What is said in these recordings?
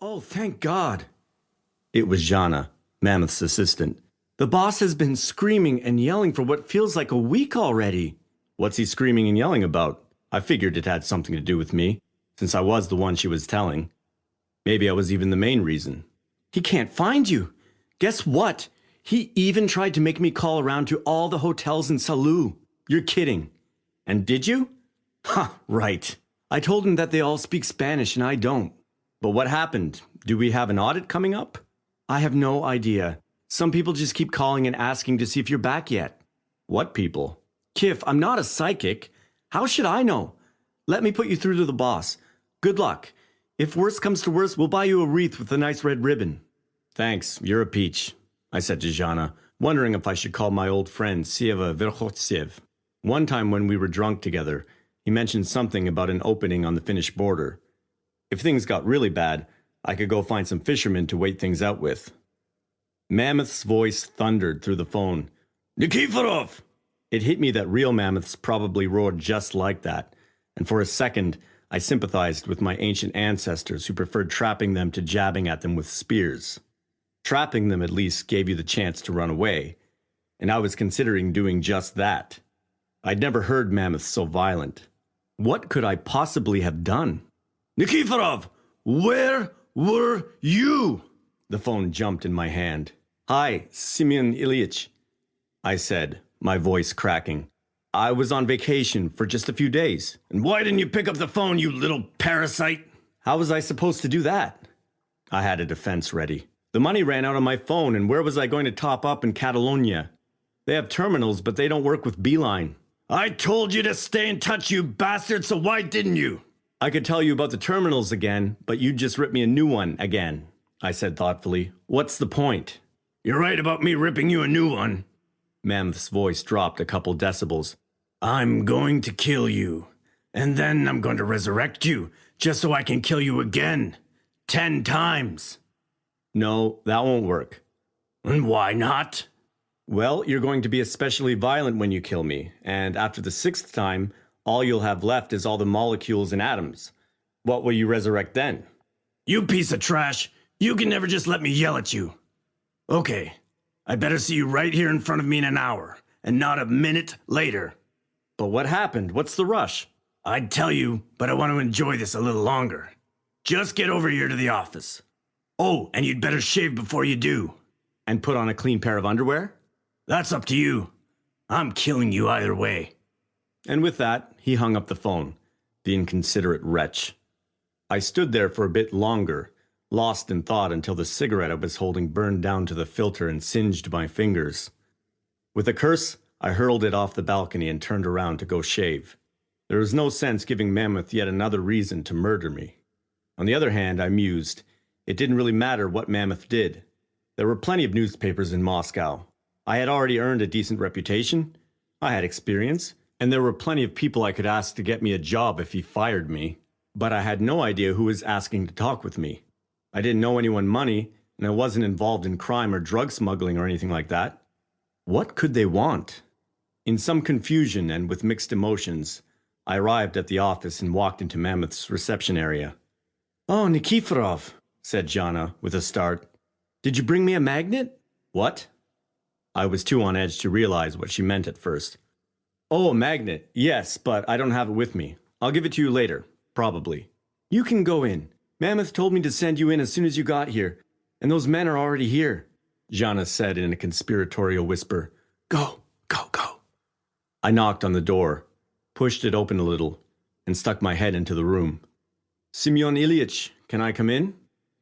Oh, thank God. It was Jana, Mammoth's assistant. The boss has been screaming and yelling for what feels like a week already. What's he screaming and yelling about? I figured it had something to do with me, since I was the one she was telling. Maybe I was even the main reason. He can't find you. Guess what? He even tried to make me call around to all the hotels in Salou. You're kidding. And did you? Ha, right. I told him that they all speak Spanish and I don't. But what happened? Do we have an audit coming up? I have no idea. Some people just keep calling and asking to see if you're back yet. What people? Kif, I'm not a psychic. How should I know? Let me put you through to the boss. Good luck. If worse comes to worse, we'll buy you a wreath with a nice red ribbon. Thanks, you're a peach, I said to Jana, wondering if I should call my old friend Sieva Verkhotsev. One time when we were drunk together, he mentioned something about an opening on the Finnish border. If things got really bad, I could go find some fishermen to wait things out with. Mammoth's voice thundered through the phone. Nikiforov! It hit me that real mammoths probably roared just like that, and for a second, I sympathized with my ancient ancestors who preferred trapping them to jabbing at them with spears. Trapping them at least gave you the chance to run away, and I was considering doing just that. I'd never heard mammoths so violent. What could I possibly have done? Nikiforov, where were you? The phone jumped in my hand. Hi, Semyon Ilyich, I said, my voice cracking. I was on vacation for just a few days. And why didn't you pick up the phone, you little parasite? How was I supposed to do that? I had a defense ready. The money ran out on my phone, and where was I going to top up in Catalonia? They have terminals, but they don't work with Beeline. I told you to stay in touch, you bastard, so why didn't you? I could tell you about the terminals again, but you'd just rip me a new one again, I said thoughtfully. What's the point? You're right about me ripping you a new one. Mammoth's voice dropped a couple decibels. I'm going to kill you, and then I'm going to resurrect you, just so I can kill you again. 10 times. No, that won't work. And why not? Well, you're going to be especially violent when you kill me, and after the 6th time, all you'll have left is all the molecules and atoms. What will you resurrect then? You piece of trash! You can never just let me yell at you. Okay, I better see you right here in front of me in an hour, and not a minute later. But what happened? What's the rush? I'd tell you, but I want to enjoy this a little longer. Just get over here to the office. Oh, and you'd better shave before you do. And put on a clean pair of underwear? That's up to you. I'm killing you either way. And with that, he hung up the phone, the inconsiderate wretch. I stood there for a bit longer, lost in thought until the cigarette I was holding burned down to the filter and singed my fingers. With a curse, I hurled it off the balcony and turned around to go shave. There was no sense giving Mammoth yet another reason to murder me. On the other hand, I mused, it didn't really matter what Mammoth did. There were plenty of newspapers in Moscow. I had already earned a decent reputation. I had experience. And there were plenty of people I could ask to get me a job if he fired me. But I had no idea who was asking to talk with me. I didn't know anyone money, and I wasn't involved in crime or drug smuggling or anything like that. What could they want? In some confusion and with mixed emotions, I arrived at the office and walked into Mammoth's reception area. Oh, Nikiforov, said Jana with a start. Did you bring me a magnet? What? I was too on edge to realize what she meant at first. Oh, a magnet. Yes, but I don't have it with me. I'll give it to you later. Probably. You can go in. Mammoth told me to send you in as soon as you got here. And those men are already here, Jana said in a conspiratorial whisper. Go, go, go. I knocked on the door, pushed it open a little, and stuck my head into the room. Semyon Ilyich, can I come in?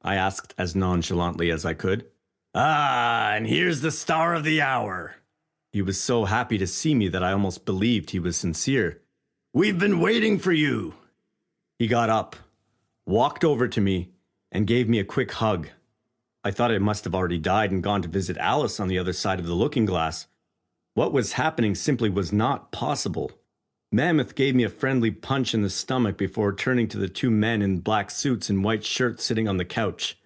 I asked as nonchalantly as I could. Ah, and here's the star of the hour. He was so happy to see me that I almost believed he was sincere. We've been waiting for you. He got up, walked over to me, and gave me a quick hug. I thought I must have already died and gone to visit Alice on the other side of the looking glass. What was happening simply was not possible. Mammoth gave me a friendly punch in the stomach before turning to the 2 men in black suits and white shirts sitting on the couch.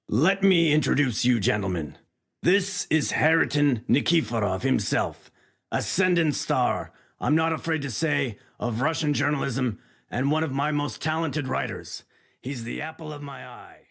Let me introduce you, gentlemen. This is Harriton Nikiforov himself, ascendant star, I'm not afraid to say, of Russian journalism and one of my most talented writers. He's the apple of my eye.